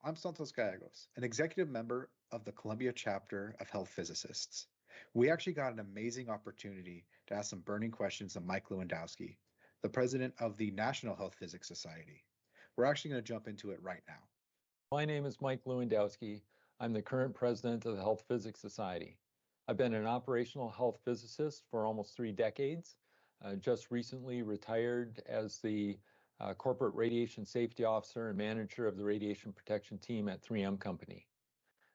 I'm Santos Gallegos, an executive member of the Columbia chapter of Health Physicists. We actually got an amazing opportunity to ask some burning questions of Mike Lewandowski, the president of the National Health Physics Society. We're actually going to jump into it right now. My name is Mike Lewandowski. I'm the current president of the Health Physics Society. I've been an operational health physicist for almost 3 decades. Just recently retired as the corporate radiation safety officer and manager of the radiation protection team at 3M Company.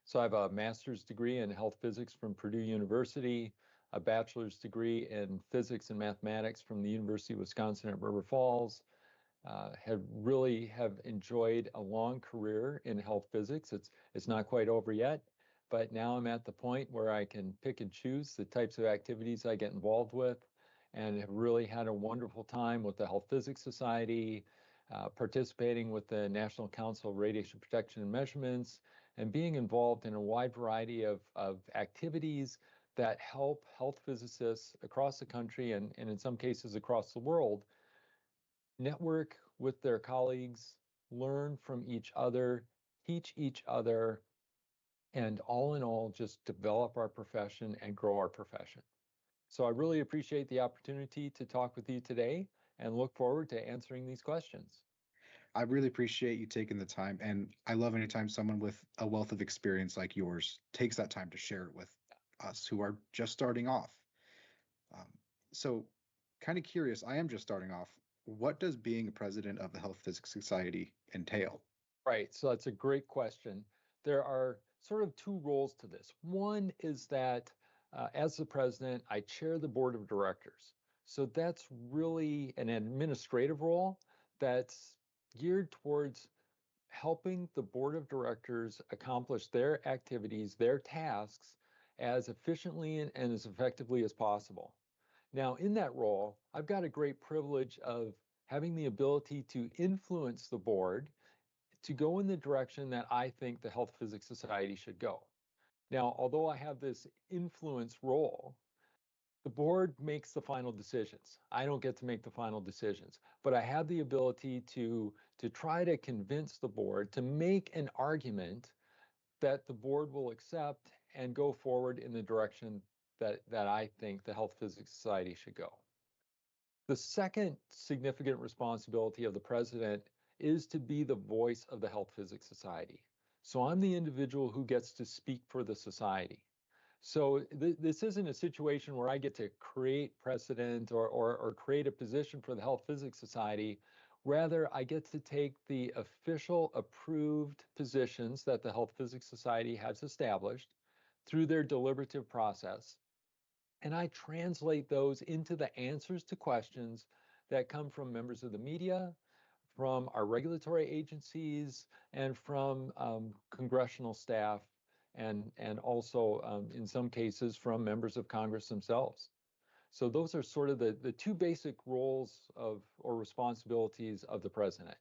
So I have a master's degree in health physics from Purdue University, a bachelor's degree in physics and mathematics from the University of Wisconsin at River Falls. Have enjoyed a long career in health physics. It's not quite over yet, but now I'm at the point where I can pick and choose the types of activities I get involved with, and have really had a wonderful time with the Health Physics Society, participating with the National Council of Radiation Protection and Measurements, and being involved in a wide variety of activities that help health physicists across the country and in some cases across the world network with their colleagues, learn from each other, teach each other, and all in all, just develop our profession and grow our profession. So I really appreciate the opportunity to talk with you today and look forward to answering these questions. I really appreciate you taking the time, and I love anytime someone with a wealth of experience like yours takes that time to share it with us who are just starting off. So kind of curious, I am just starting off. What does being a president of the Health Physics Society entail? Right, so that's a great question. There are sort of 2 roles to this. One is that as the president, I chair the board of directors. So that's really an administrative role that's geared towards helping the board of directors accomplish their activities, their tasks, as efficiently and as effectively as possible. Now, in that role, I've got a great privilege of having the ability to influence the board to go in the direction that I think the Health Physics Society should go. Now, although I have this influence role, the board makes the final decisions. I don't get to make the final decisions, but I have the ability to try to convince the board to make an argument that the board will accept and go forward in the direction that I think the Health Physics Society should go. The second significant responsibility of the president is to be the voice of the Health Physics Society. So I'm the individual who gets to speak for the society. So this isn't a situation where I get to create precedent or create a position for the Health Physics Society. Rather, I get to take the official approved positions that the Health Physics Society has established through their deliberative process, and I translate those into the answers to questions that come from members of the media, from our regulatory agencies, and from congressional staff, and also in some cases from members of Congress themselves. So those are sort of the 2 basic roles or responsibilities of the president.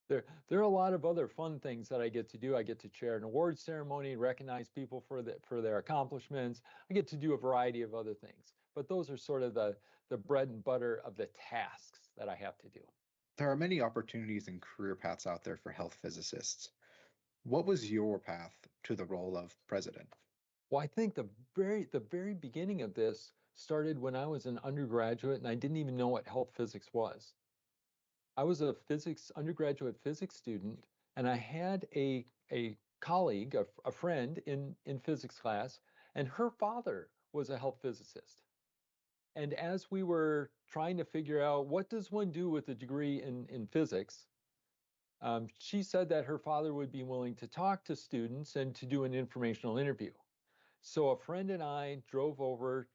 There are a lot of other fun things that I get to do. I get to chair an awards ceremony, recognize people for their accomplishments. I get to do a variety of other things, but those are sort of the bread and butter of the tasks that I have to do. There are many opportunities and career paths out there for health physicists. What was your path to the role of president? Well, I think the very beginning of this started when I was an undergraduate and I didn't even know what health physics was. I was a undergraduate physics student, and I had a colleague, a friend in physics class, and her father was a health physicist. And as we were trying to figure out what does one do with a degree in physics, she said that her father would be willing to talk to students and to do an informational interview. So a friend and I drove over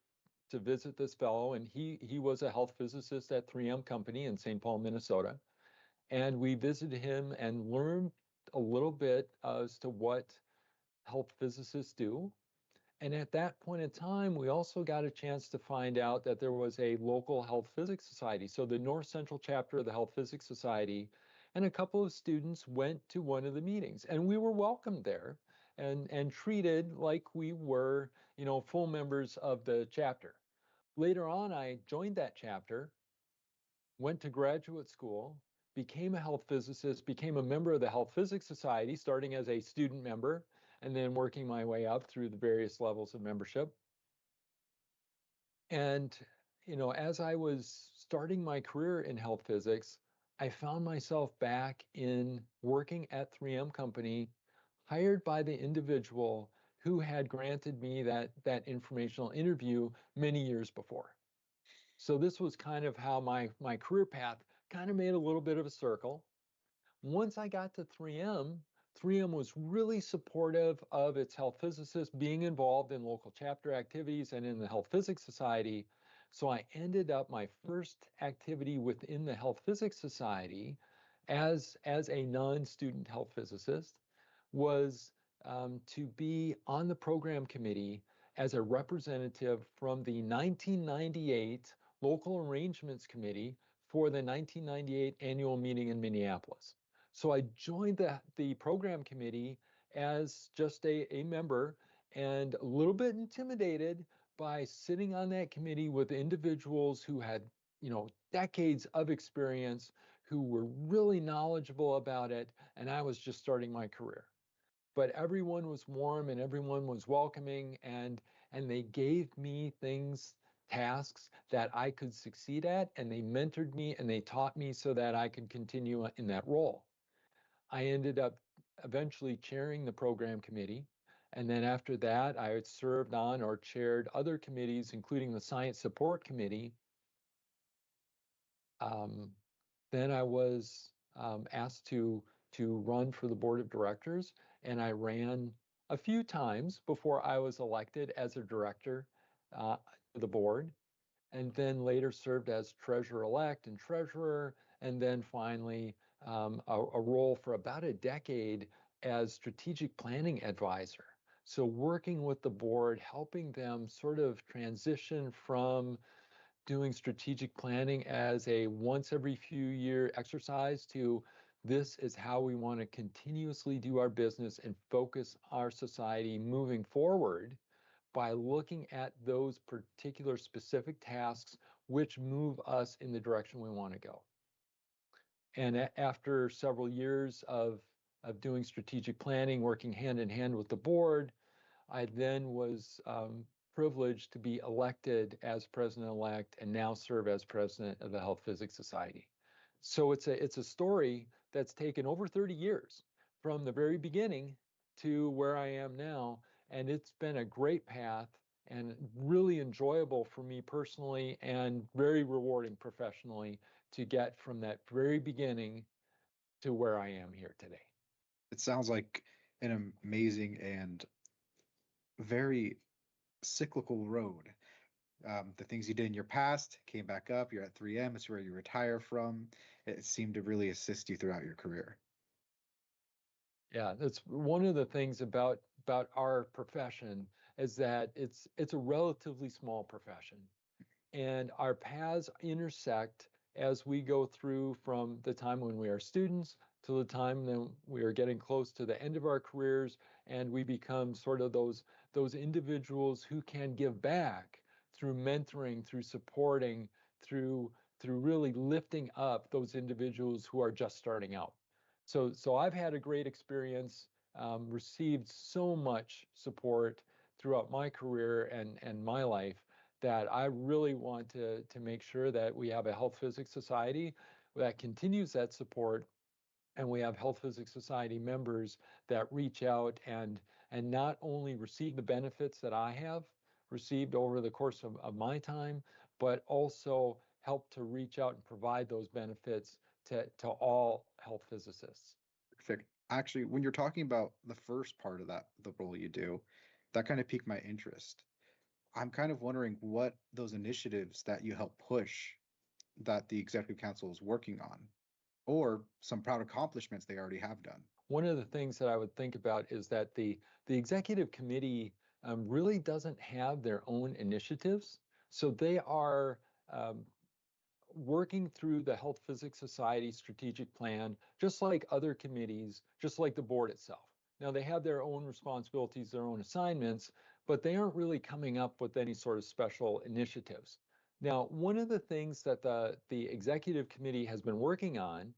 to visit this fellow, and he was a health physicist at 3M Company in St. Paul, Minnesota. And we visited him and learned a little bit as to what health physicists do. And at that point in time, we also got a chance to find out that there was a local health physics society. So the North Central chapter of the Health Physics Society, and a couple of students went to one of the meetings, and we were welcomed there and treated like we were, full members of the chapter. Later on, I joined that chapter, went to graduate school, became a health physicist, became a member of the Health Physics Society, starting as a student member, and then working my way up through the various levels of membership. And, as I was starting my career in health physics, I found myself back in working at 3M Company, hired by the individual who had granted me that informational interview many years before. So this was kind of how my career path kind of made a little bit of a circle. Once I got to 3M, 3M was really supportive of its health physicists being involved in local chapter activities and in the Health Physics Society. So I ended up my first activity within the Health Physics Society as a non-student health physicist was to be on the program committee as a representative from the 1998 Local Arrangements Committee for the 1998 annual meeting in Minneapolis. So I joined the program committee as just a member, and a little bit intimidated by sitting on that committee with individuals who had, decades of experience, who were really knowledgeable about it, and I was just starting my career. But everyone was warm and everyone was welcoming, and they gave me tasks that I could succeed at, and they mentored me and they taught me so that I could continue in that role. I ended up eventually chairing the program committee. And then after that, I had served on or chaired other committees, including the Science Support Committee. Then I was asked to run for the board of directors, and I ran a few times before I was elected as a director to the board, and then later served as treasurer-elect and treasurer, and then finally a role for about a decade as strategic planning advisor. So working with the board, helping them sort of transition from doing strategic planning as a once every few year exercise to this is how we want to continuously do our business and focus our society moving forward by looking at those particular specific tasks which move us in the direction we want to go. And after several years of doing strategic planning, working hand in hand with the board, I then was privileged to be elected as president-elect and now serve as president of the Health Physics Society. So it's a story that's taken over 30 years from the very beginning to where I am now. And it's been a great path and really enjoyable for me personally and very rewarding professionally to get from that very beginning to where I am here today. It sounds like an amazing and very cyclical road. The things you did in your past came back up. You're at 3M, it's where you retire from. It seemed to really assist you throughout your career. Yeah, that's one of the things about our profession is that it's a relatively small profession, and our paths intersect as we go through from the time when we are students to the time that we are getting close to the end of our careers, and we become sort of those individuals who can give back through mentoring, through supporting, through really lifting up those individuals who are just starting out. So I've had a great experience, received so much support throughout my career and my life that I really want to make sure that we have a Health Physics Society that continues that support, and we have Health Physics Society members that reach out and not only receive the benefits that I have received over the course of my time, but also help to reach out and provide those benefits to all health physicists. Perfect. Actually, when you're talking about the first part of that, the role you do, that kind of piqued my interest. I'm kind of wondering what those initiatives that you help push that the executive council is working on, or some proud accomplishments they already have done. One of the things that I would think about is that the executive committee really doesn't have their own initiatives. So they are working through the Health Physics Society strategic plan, just like other committees, just like the board itself. Now, they have their own responsibilities, their own assignments, but they aren't really coming up with any sort of special initiatives. Now, one of the things that the executive committee has been working on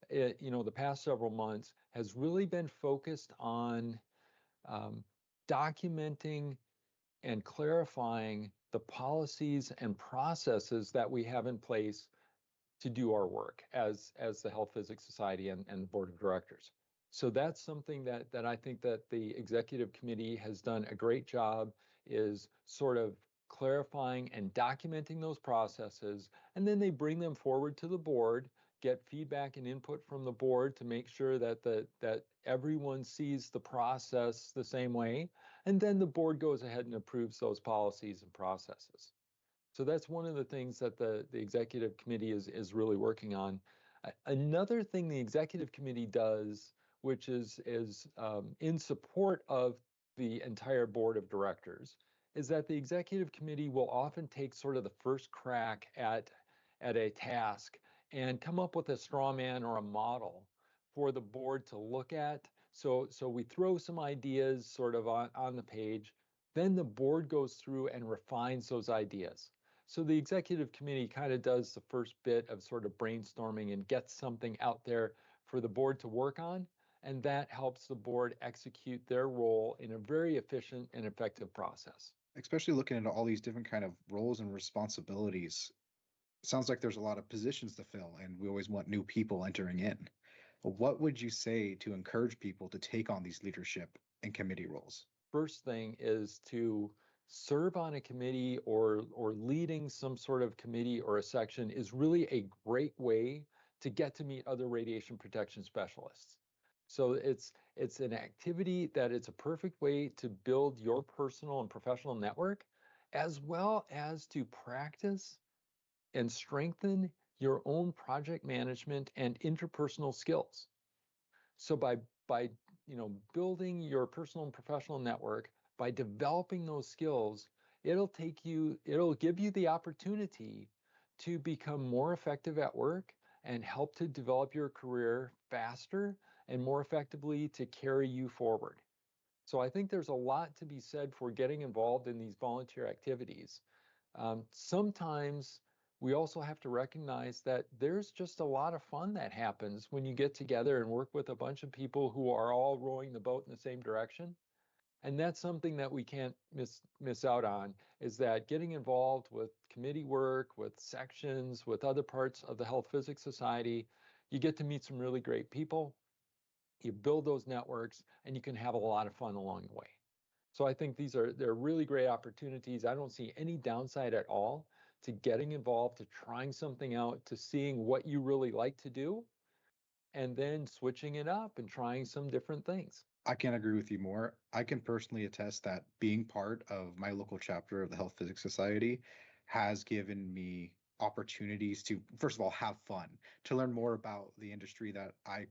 the past several months has really been focused on um, documenting and clarifying the policies and processes that we have in place to do our work as the Health Physics Society and the board of directors. So that's something that I think that the executive committee has done a great job, is sort of clarifying and documenting those processes, and then they bring them forward to the board, get feedback and input from the board to make sure that everyone sees the process the same way, and then the board goes ahead and approves those policies and processes. So that's one of the things that the executive committee is really working on. Another thing the executive committee does, which is in support of the entire board of directors, is that the executive committee will often take sort of the first crack at a task and come up with a straw man or a model for the board to look at. So we throw some ideas sort of on the page, then the board goes through and refines those ideas. So the executive committee kind of does the first bit of sort of brainstorming and gets something out there for the board to work on, and that helps the board execute their role in a very efficient and effective process. Especially looking into all these different kind of roles and responsibilities. Sounds like there's a lot of positions to fill, and we always want new people entering in. What would you say to encourage people to take on these leadership and committee roles? First thing is to serve on a committee or leading some sort of committee or a section is really a great way to get to meet other radiation protection specialists. So it's an activity that it's a perfect way to build your personal and professional network, as well as to practice and strengthen your own project management and interpersonal skills. So by building your personal and professional network, by developing those skills, it'll give you the opportunity to become more effective at work and help to develop your career faster and more effectively to carry you forward. So I think there's a lot to be said for getting involved in these volunteer activities. Sometimes we also have to recognize that there's just a lot of fun that happens when you get together and work with a bunch of people who are all rowing the boat in the same direction. And that's something that we can't miss out on, is that getting involved with committee work, with sections, with other parts of the Health Physics Society, you get to meet some really great people, you build those networks, and you can have a lot of fun along the way. So I think they're really great opportunities. I don't see any downside at all to getting involved, to trying something out, to seeing what you really like to do, and then switching it up and trying some different things. I can't agree with you more. I can personally attest that being part of my local chapter of the Health Physics Society has given me opportunities to, first of all, have fun, to learn more about the industry that I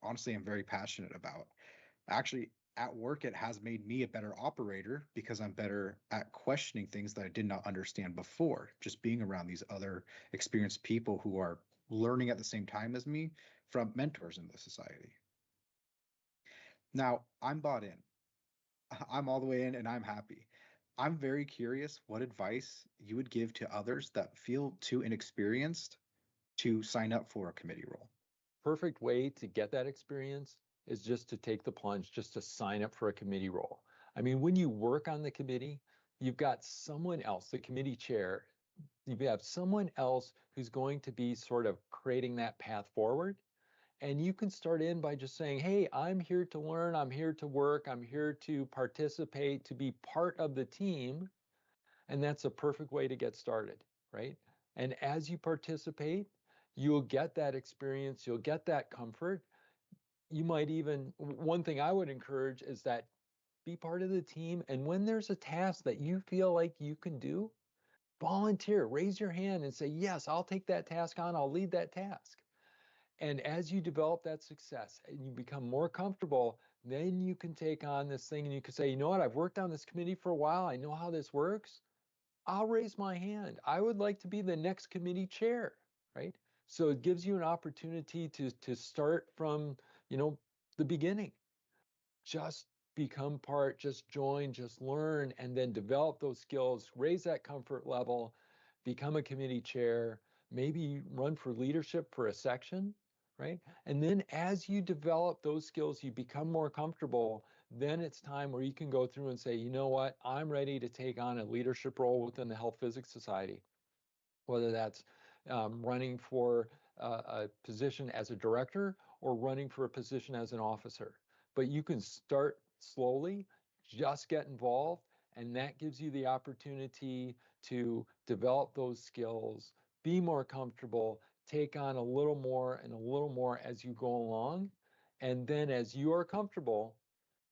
honestly am very passionate about. Actually, at work, it has made me a better operator because I'm better at questioning things that I did not understand before, just being around these other experienced people who are learning at the same time as me from mentors in the society. Now, I'm bought in. I'm all the way in and I'm happy. I'm very curious what advice you would give to others that feel too inexperienced to sign up for a committee role. Perfect way to get that experience is just to take the plunge, just to sign up for a committee role. I mean, when you work on the committee, you've got someone else, the committee chair, you have someone else who's going to be sort of creating that path forward. And you can start in by just saying, hey, I'm here to learn, I'm here to work, I'm here to participate, to be part of the team. And that's a perfect way to get started, right? And as you participate, you'll get that experience, you'll get that comfort. You might even, one thing I would encourage is that be part of the team. And when there's a task that you feel like you can do, volunteer, raise your hand and say, yes, I'll take that task on, I'll lead that task. And as you develop that success and you become more comfortable, then you can take on this thing and you can say, you know what, I've worked on this committee for a while, I know how this works. I'll raise my hand. I would like to be the next committee chair, right? So it gives you an opportunity to start from, the beginning. Just become part, just join, just learn, and then develop those skills, raise that comfort level, become a committee chair, maybe run for leadership for a section, right? And then as you develop those skills, you become more comfortable, then it's time where you can go through and say, you know what, I'm ready to take on a leadership role within the Health Physics Society, whether that's running for a position as a director or running for a position as an officer. But you can start slowly, just get involved, and that gives you the opportunity to develop those skills, be more comfortable, take on a little more and a little more as you go along. And then as you are comfortable,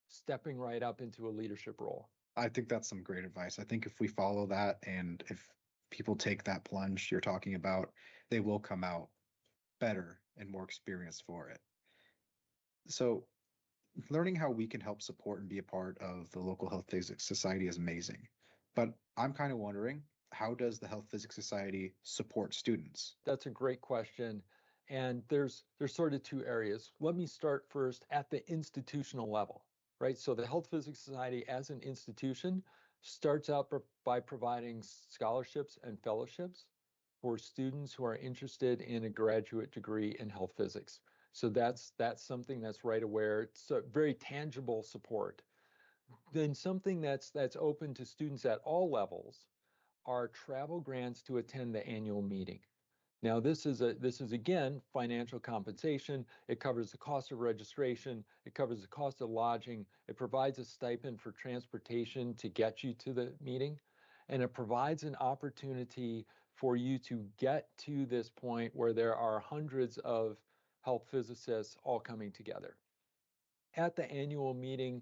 stepping right up into a leadership role. I think that's some great advice. I think if we follow that and if people take that plunge you're talking about, they will come out better and more experienced for it. So, learning how we can help support and be a part of the local Health Physics Society is amazing. But I'm kind of wondering, how does the Health Physics Society support students? That's a great question. And there's sort of two areas. Let me start first at the institutional level, right? So the Health Physics Society as an institution starts out by providing scholarships and fellowships for students who are interested in a graduate degree in health physics. So that's something that's right aware. It's a very tangible support. Then something that's open to students at all levels are travel grants to attend the annual meeting. Now, this is again financial compensation. It covers the cost of registration. It covers the cost of lodging. It provides a stipend for transportation to get you to the meeting, and it provides an opportunity for you to get to this point where there are hundreds of health physicists all coming together. At the annual meeting,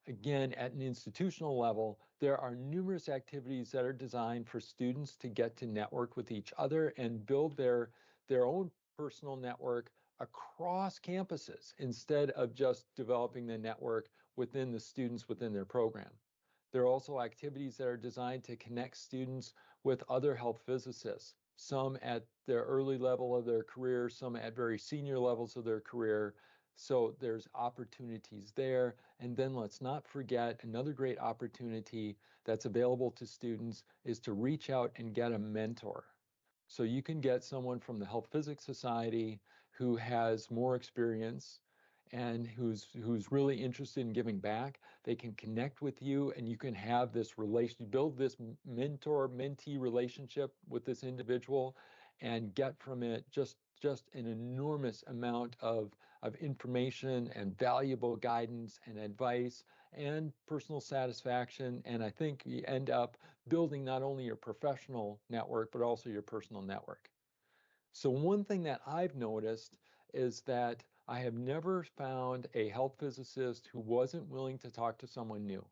again, at an institutional level, there are numerous activities that are designed for students to get to network with each other and build their own personal network across campuses instead of just developing the network within the students within their program. There are also activities that are designed to connect students with other health physicists, some at their early level of their career, some at very senior levels of their career. So there's opportunities there. And then let's not forget another great opportunity that's available to students is to reach out and get a mentor. So you can get someone from the Health Physics Society who has more experience and who's really interested in giving back. They can connect with you and you can have this relation, build this mentor-mentee relationship with this individual and get from it just an enormous amount of information and valuable guidance and advice and personal satisfaction. And I think you end up building not only your professional network, but also your personal network. So one thing that I've noticed is that I have never found a health physicist who wasn't willing to talk to someone new,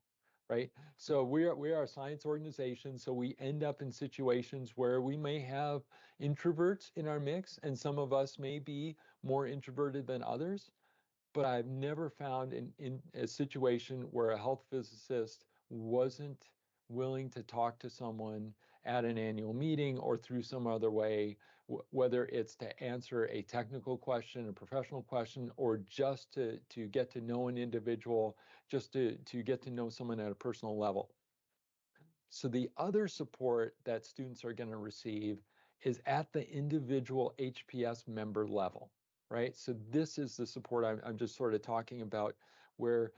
right? So we are a science organization, so we end up in situations where we may have introverts in our mix, and some of us may be more introverted than others. But I've never found in a situation where a health physicist wasn't willing to talk to someone at an annual meeting or through some other way, whether it's to answer a technical question, a professional question, or just to get to know an individual, just to get to know someone at a personal level. So the other support that students are going to receive is at the individual HPS member level, right? So this is the support I'm just sort of talking about where,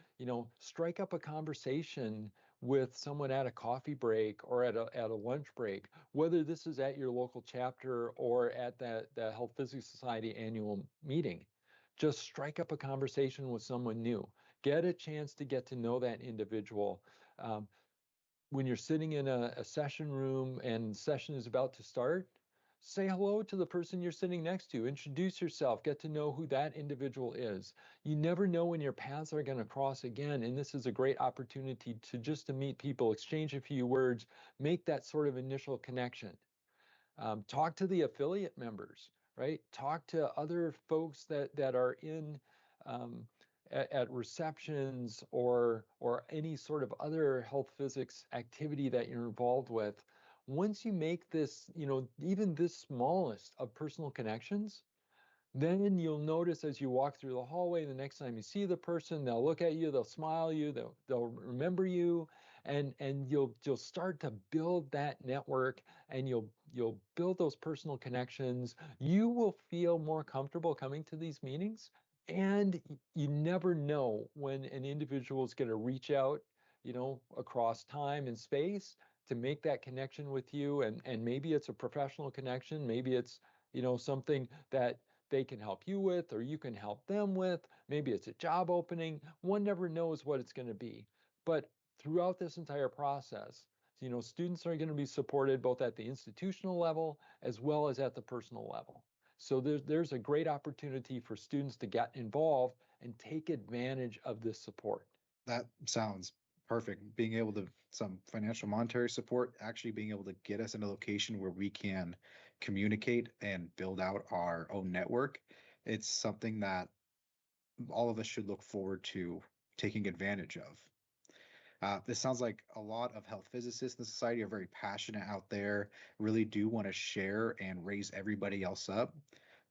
strike up a conversation with someone at a coffee break or at a lunch break, whether this is at your local chapter or at the Health Physics Society annual meeting. Just strike up a conversation with someone new. Get a chance to get to know that individual. When you're sitting in a session room and session is about to start, say hello to the person you're sitting next to, introduce yourself, get to know who that individual is. You never know when your paths are going to cross again, and this is a great opportunity to meet people, exchange a few words, make that sort of initial connection. Talk to the affiliate members, right? Talk to other folks that are in at receptions or any sort of other health physics activity that you're involved with. Once you make this, even this smallest of personal connections, then you'll notice as you walk through the hallway, the next time you see the person, they'll look at you, they'll smile you, they'll remember you, and you'll start to build that network, and you'll build those personal connections. You will feel more comfortable coming to these meetings, and you never know when an individual is going to reach out, across time and space to make that connection with you. And maybe it's a professional connection, maybe it's, something that they can help you with, or you can help them with. Maybe it's a job opening. One never knows what it's going to be. But throughout this entire process, students are going to be supported both at the institutional level as well as at the personal level. So there's a great opportunity for students to get involved and take advantage of this support. That sounds perfect. Being able to some financial monetary support, actually being able to get us in a location where we can communicate and build out our own network. It's something that all of us should look forward to taking advantage of. This sounds like a lot of health physicists in the society are very passionate out there, really do want to share and raise everybody else up.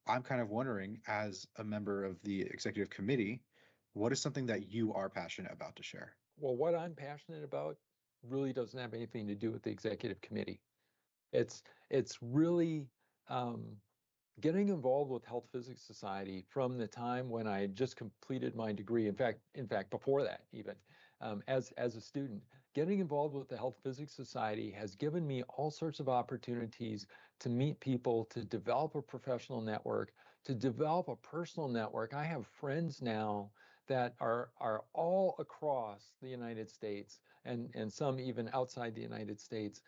I'm kind of wondering, as a member of the executive committee, what is something that you are passionate about to share? Well, what I'm passionate about really doesn't have anything to do with the executive committee. It's really um, getting involved with Health Physics Society from the time when I had just completed my degree. In fact, before that, even as a student, getting involved with the Health Physics Society has given me all sorts of opportunities to meet people, to develop a professional network, to develop a personal network. I have friends now that are all across the United States, and some even outside the United States,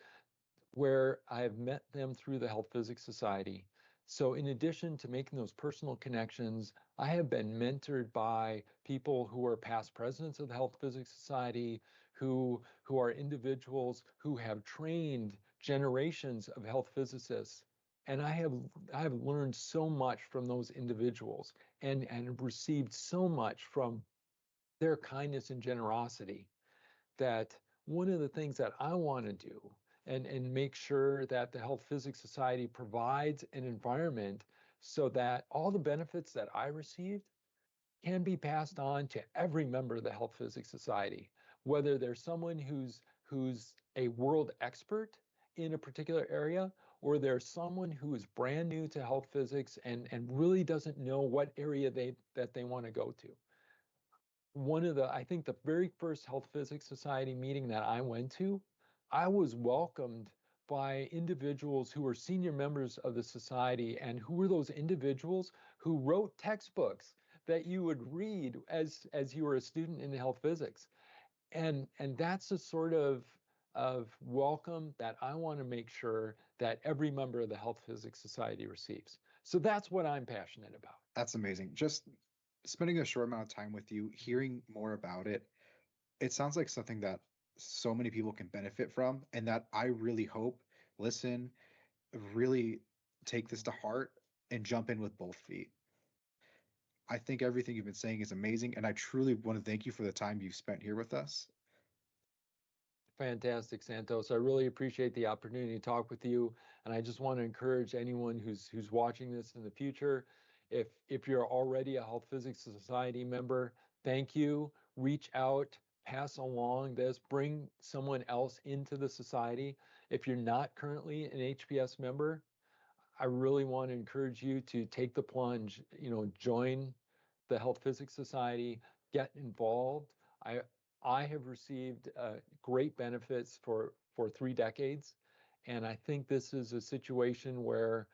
where I have met them through the Health Physics Society. So in addition to making those personal connections, I have been mentored by people who are past presidents of the Health Physics Society, who are individuals who have trained generations of health physicists. And I have learned so much from those individuals, and received so much from their kindness and generosity, that one of the things that I want to do, and make sure that the Health Physics Society provides an environment so that all the benefits that I received can be passed on to every member of the Health Physics Society, whether there's someone who's a world expert in a particular area, or there's someone who is brand new to health physics and really doesn't know what area that they want to go to. I think the very first Health Physics Society meeting that I went to, I was welcomed by individuals who were senior members of the society, and who were those individuals who wrote textbooks that you would read as you were a student in health physics. And that's the sort of welcome that I want to make sure that every member of the Health Physics Society receives. So that's what I'm passionate about. That's amazing. Just spending a short amount of time with you, hearing more about it, it sounds like something that so many people can benefit from, and that I really hope listen, really take this to heart and jump in with both feet. I think everything you've been saying is amazing, and I truly want to thank you for the time you've spent here with us. Fantastic, Santos. I really appreciate the opportunity to talk with you, and I just want to encourage anyone who's watching this in the future. If you're already a Health Physics Society member, thank you. Reach out, pass along this, bring someone else into the society. If you're not currently an HPS member, I really want to encourage you to take the plunge. Join the Health Physics Society, get involved. I I have received great benefits for 3 decades, and I think this is a situation where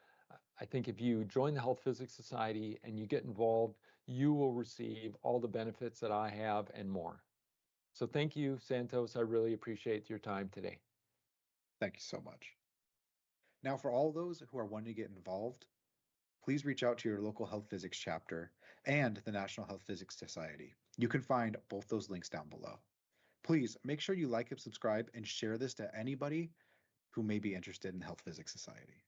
I think if you join the Health Physics Society and you get involved, you will receive all the benefits that I have and more. So thank you, Santos. I really appreciate your time today. Thank you so much. Now, for all those who are wanting to get involved, please reach out to your local health physics chapter and the National Health Physics Society. You can find both those links down below. Please make sure you like and subscribe and share this to anybody who may be interested in the Health Physics Society.